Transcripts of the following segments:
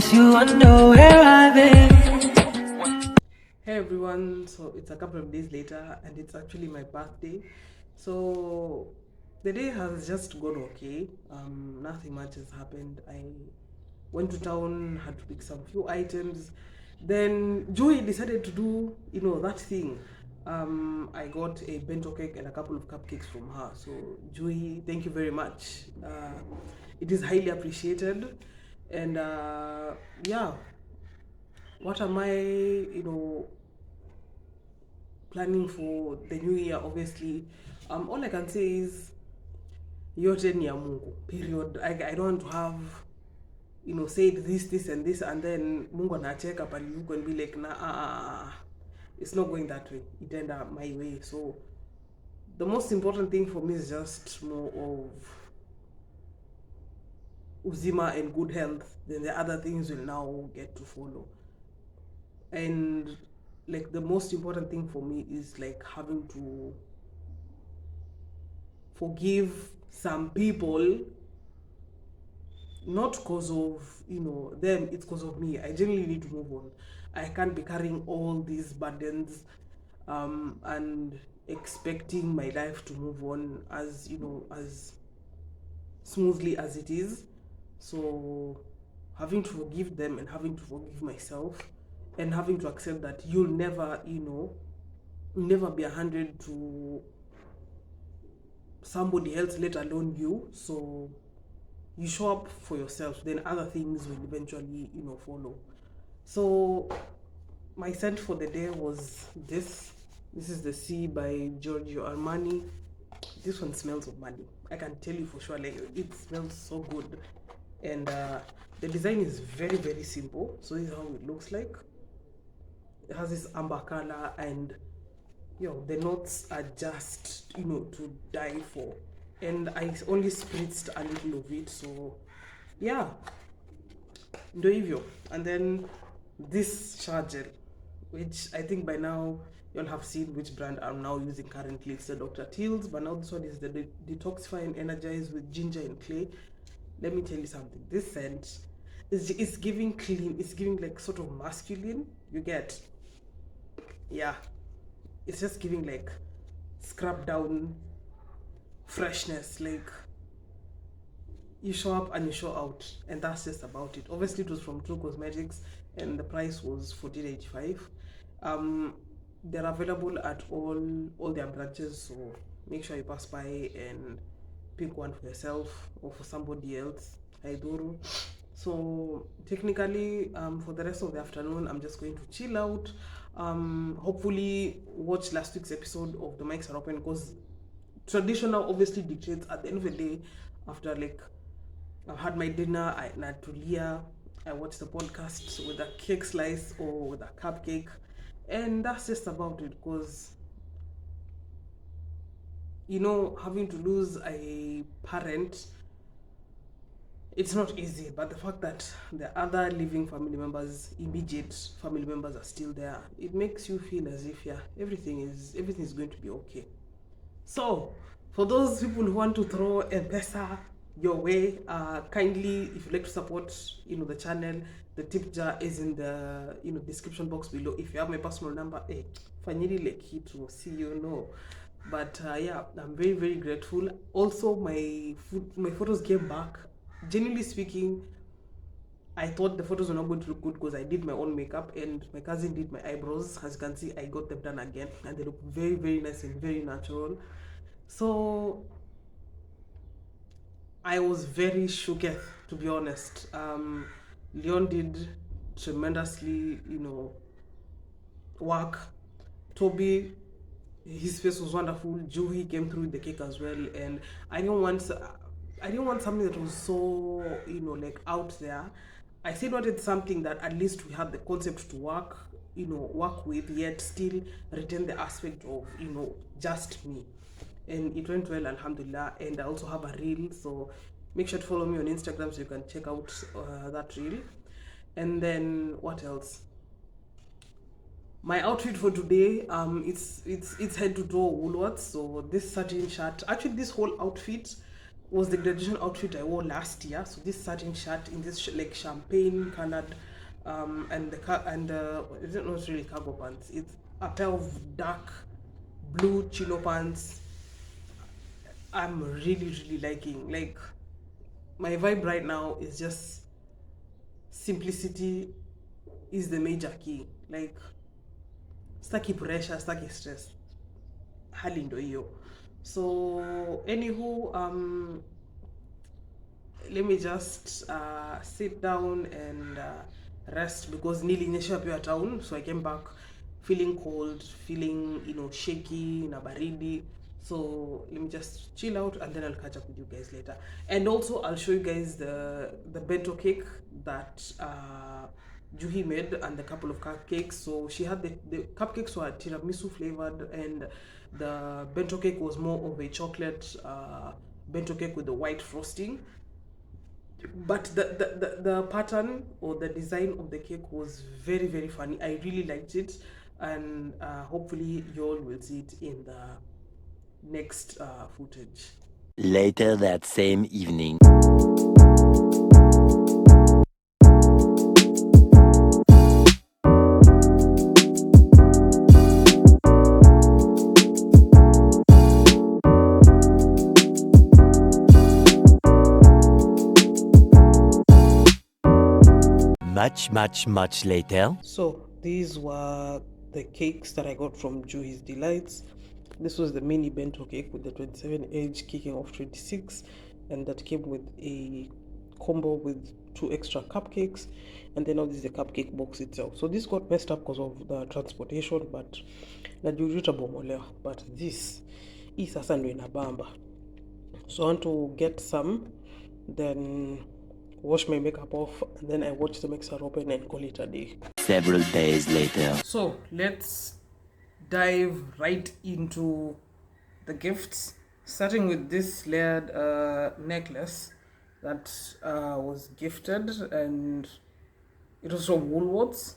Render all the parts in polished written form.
promise you I know where I've been. Hey everyone, so it's a couple of days later and it's actually my birthday. So the day has just gone okay. Nothing much has happened. I went to town, had to pick some few items. Then Joy decided to do, that thing. I got a bento cake and a couple of cupcakes from her. So Joy, thank you very much. It is highly appreciated. And yeah, what am I, planning for the new year? Obviously, all I can say is yote ni ya Mungu, period. I don't want to have, said this and this, and then Mungu anacheka up and you can be like, nah, it's not going that way. It ended up my way. So the most important thing for me is just more of uzima and good health. Then the other things will now get to follow. And like the most important thing for me is like having to forgive some people, not because of them, it's because of me. I genuinely need to move on. I can't be carrying all these burdens and expecting my life to move on as as smoothly as it is. So having to forgive them and having to forgive myself and having to accept that you'll never never be 100 to somebody else, let alone you. So you show up for yourself, then other things will eventually follow. So my scent for the day was this is the Sea by Giorgio Armani. This one smells of money, I can tell you for sure. Like, it smells so good. And the design is very, very simple. So this is how it looks like. It has this amber color, and the notes are just to die for. And I only spritzed a little of it, so yeah, ndo hivyo. And then this shower gel, which I think by now you'll have seen which brand I'm now using currently. It's the Dr. Teal's, but now this one is the Detoxify and Energize with ginger and clay. Let me tell you something, this scent is giving clean, it's giving like sort of masculine, you get, yeah, it's just giving like scrub down freshness. Like, you show up and you show out, and that's just about it. Obviously it was from True Cosmetics and the price was $14.85. They're available at all their branches, so make sure you pass by and pick one for yourself or for somebody else. Haiduru. So technically, for the rest of the afternoon, I'm just going to chill out. Hopefully watch last week's episode of The Mics Are Open, because traditional obviously dictates at the end of the day, after like I've had my dinner, I natulia, I watch the podcast with a cake slice or with a cupcake, and that's just about it. Because having to lose a parent, it's not easy, but the fact that the other living family members, immediate family members, are still there, it makes you feel as if everything is going to be okay. So for those people who want to throw Mpesa your way, kindly, if you'd like to support the channel, the tip jar is in the description box below. If you have my personal number, fanyili like it to see but yeah, I'm very, very grateful. Also, my photos came back. Genuinely speaking, I thought the photos were not going to look good because I did my own makeup and my cousin did my eyebrows. As you can see, I got them done again and they look very, very nice and very natural. So I was very shooketh, to be honest. Leone did tremendously, work. Toby, his face was wonderful. Juhys came through with the cake as well, and I didn't want something that was so like out there. I still wanted something that at least we had the concept to work with, yet still retain the aspect of just me. And it went well, alhamdulillah. And I also have a reel, so make sure to follow me on Instagram so you can check out that reel. And then what else? My outfit for today, it's head to toe Woolworths. So this satin shirt, actually this whole outfit was the graduation outfit I wore last year. So this satin shirt in this like champagne colored, and it's not really cargo pants. It's a pair of dark blue chino pants. I'm really liking. Like, my vibe right now is just simplicity is the major key. Like, staki pressure, staki stress. Hali ndo hiyo. So anywho, let me just sit down and rest, because nilinyesha pia town, so I came back feeling cold, feeling, shaky na baridi. So let me just chill out, and then I'll catch up with you guys later. And also I'll show you guys the bento cake that Juhi made, and the couple of cupcakes. So she had the cupcakes were tiramisu flavored, and the bento cake was more of a chocolate bento cake with the white frosting. But the pattern or the design of the cake was very funny. I really liked it, and hopefully you all will see it in the next footage. Later that same evening. Much later. So these were the cakes that I got from Juhys Delights. This was the mini bento cake with the 27 edge kicking off 26, and that came with a combo with 2 extra cupcakes. And then now this is the cupcake box itself. So this got messed up because of the transportation, but this is sasa ndo inabamba. So I want to get some, then wash my makeup off, and then I watch the mixer open and call it a day. Several days later. So let's dive right into the gifts, starting with this layered necklace that was gifted, and it was from Woolworths.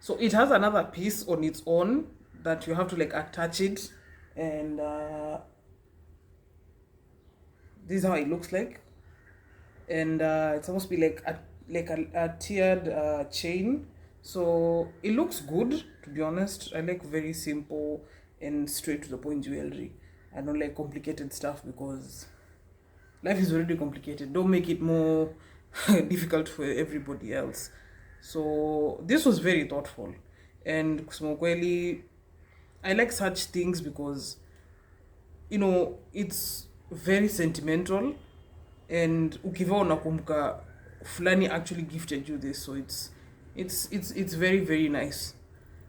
So it has another piece on its own that you have to like attach it, and this is how it looks like. And it's supposed to be like a tiered chain, so it looks good, to be honest. I like very simple and straight to the point jewelry. I don't like complicated stuff, because life is already complicated. Don't make it more difficult for everybody else. So this was very thoughtful, and kusema I like such things because it's very sentimental, and ukiva unakumbuka fulani actually gifted you this, so it's very nice.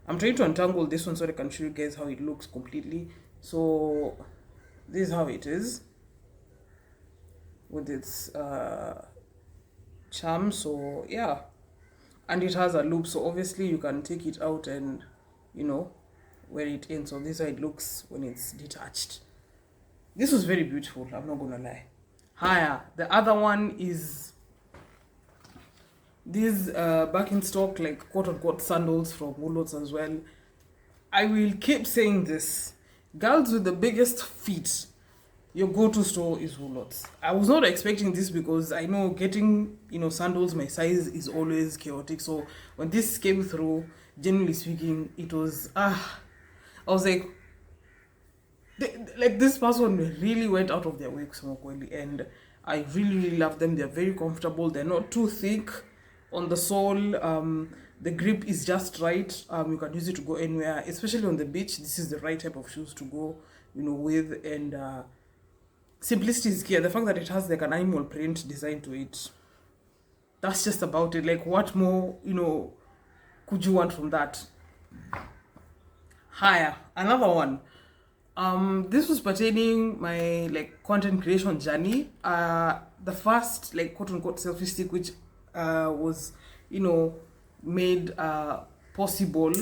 I'm trying to untangle this one so I can show you guys how it looks completely. So this is how it is with its charm. So yeah, and it has a loop, so obviously you can take it out and wear it in. So this is how it looks when it's detached. This was very beautiful, I'm not gonna lie. Higher, the other one is these back in stock, like quote-unquote sandals from Woolworths as well. I will keep saying this, girls with the biggest feet, your go-to store is Woolworths. I was not expecting this, because I know getting sandals my size is always chaotic. So when this came through, generally speaking, it was I was like this person really went out of their way, and I really love them. They're very comfortable. They're not too thick on the sole. The grip is just right. You can use it to go anywhere, especially on the beach. This is the right type of shoes to go with. And simplicity is key. The fact that it has like an animal print design to it, that's just about it. Like, what more could you want from that? Higher, another one. This was pertaining my content creation journey. The first quote-unquote selfie stick, which was made possible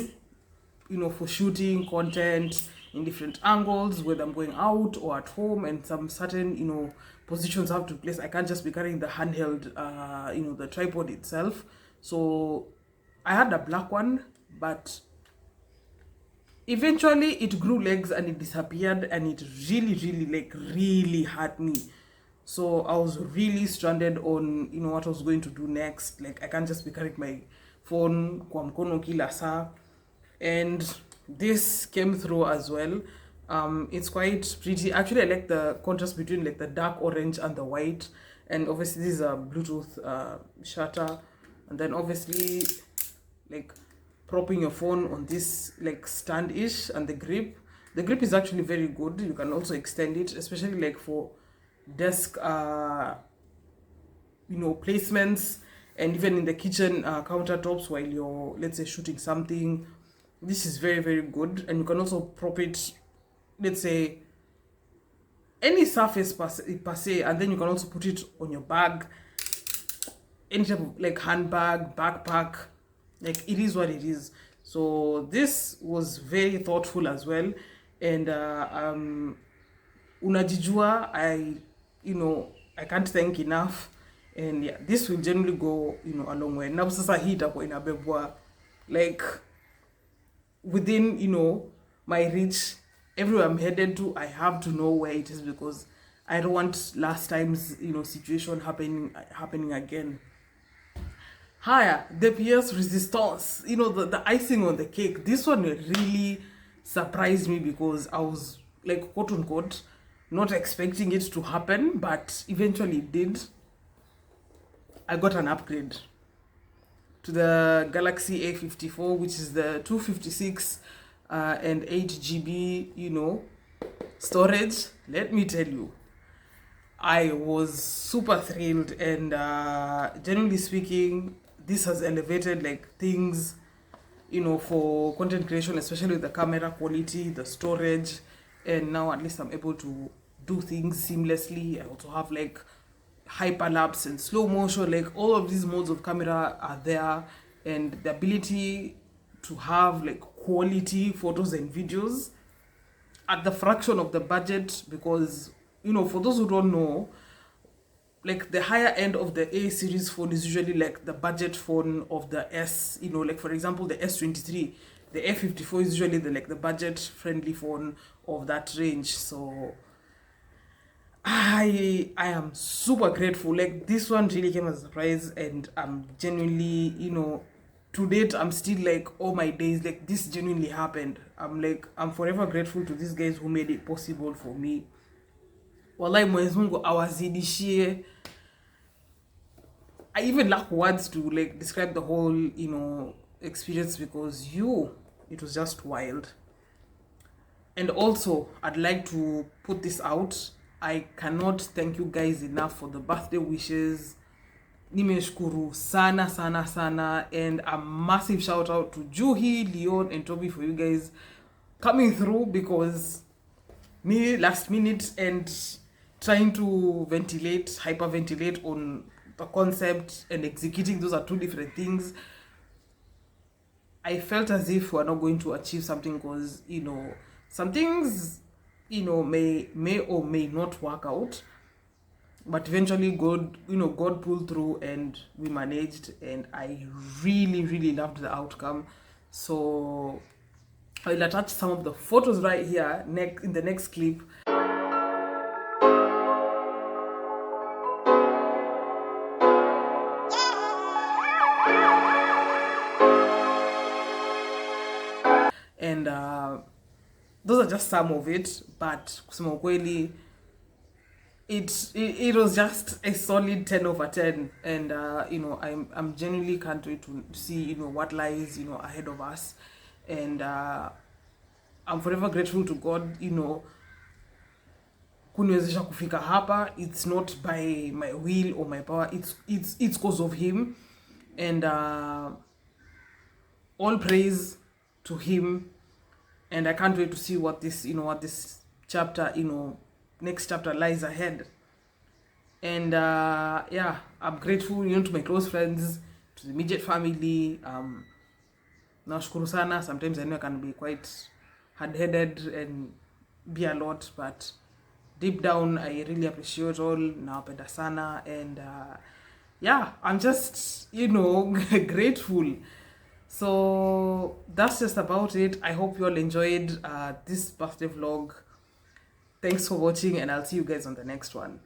for shooting content in different angles, whether I'm going out or at home, and some certain positions have to place. I can't just be carrying the handheld the tripod itself. So I had a black one, but eventually it grew legs and it disappeared, and it really hurt me. So I was really stranded on, you know, what I was going to do next. Like, I can't just be carrying my phone kwa mkono kila saa. And this came through as well. It's quite pretty. Actually, I like the contrast between like the dark orange and the white. And obviously, this is a Bluetooth shutter. And then obviously, like propping your phone on this like stand-ish, and the grip. The grip is actually very good. You can also extend it, especially like for desk you know, placements, and even in the kitchen countertops while you're, let's say, shooting something. This is very, very good. And you can also prop it, let's say, any surface per se, and then you can also put it on your bag, any type of like handbag, backpack. Like, it is what it is. So this was very thoughtful as well. And unajijua, you know, I can't thank enough. And yeah, this will generally go, you know, a long way. Now sasa hii itakuwa inabebwa like within, you know, my reach. Everywhere I'm headed to, I have to know where it is, because I don't want last time's, you know, situation happening again. Higher, the PS resistance, you know, the icing on the cake. This one really surprised me, because I was like, quote unquote, not expecting it to happen, but eventually it did. I got an upgrade to the Galaxy A54, which is the 256 and 8 GB, you know, storage. Let me tell you, I was super thrilled, and generally speaking, this has elevated like things, you know, for content creation, especially with the camera quality, the storage, and now at least I'm able to do things seamlessly. I also have like hyperlapse and slow motion, like all of these modes of camera are there, and the ability to have like quality photos and videos at the fraction of the budget. Because, you know, for those who don't know, like the higher end of the A series phone is usually like the budget phone of the S, you know, like for example the S23, the A54 is usually the budget friendly phone of that range. So I am super grateful. Like, this one really came as a surprise, and I'm genuinely, you know, to date I'm still like, all my days, like, this genuinely happened. I'm forever grateful to these guys who made it possible for me. Wallahi, Mwenyezi Mungu awazidishie. I even lack words to like describe the whole, you know, experience, because it was just wild. And also, I'd like to put this out. I cannot thank you guys enough for the birthday wishes. Nimeshukuru sana sana sana, and a massive shout out to Juhys, Leone, and Toby for you guys coming through, because me last minute and trying to hyperventilate on the concept and executing, those are two different things. I felt as if we're not going to achieve something, because, you know, some things, you know, may or may not work out, but eventually God pulled through, and we managed, and I really, really loved the outcome. So I'll attach some of the photos right here in the next clip. And those are just some of it, but kusema ukweli, it was just a solid 10 over 10, and you know, I'm genuinely can't wait to see, you know, what lies, you know, ahead of us. And I'm forever grateful to God, you know, kuniwezesha kufika hapa. It's not by my will or my power, it's because of him. And all praise to him. And I can't wait to see what this chapter, you know, next chapter lies ahead. And yeah, I'm grateful, you know, to my close friends, to the immediate family. Nashukuru sana. Sometimes I know I can be quite hard-headed and be a lot, but deep down I really appreciate all. Nawapenda sana. And yeah, I'm just, you know, grateful. So that's just about it. I hope you all enjoyed this birthday vlog. Thanks for watching, and I'll see you guys on the next one.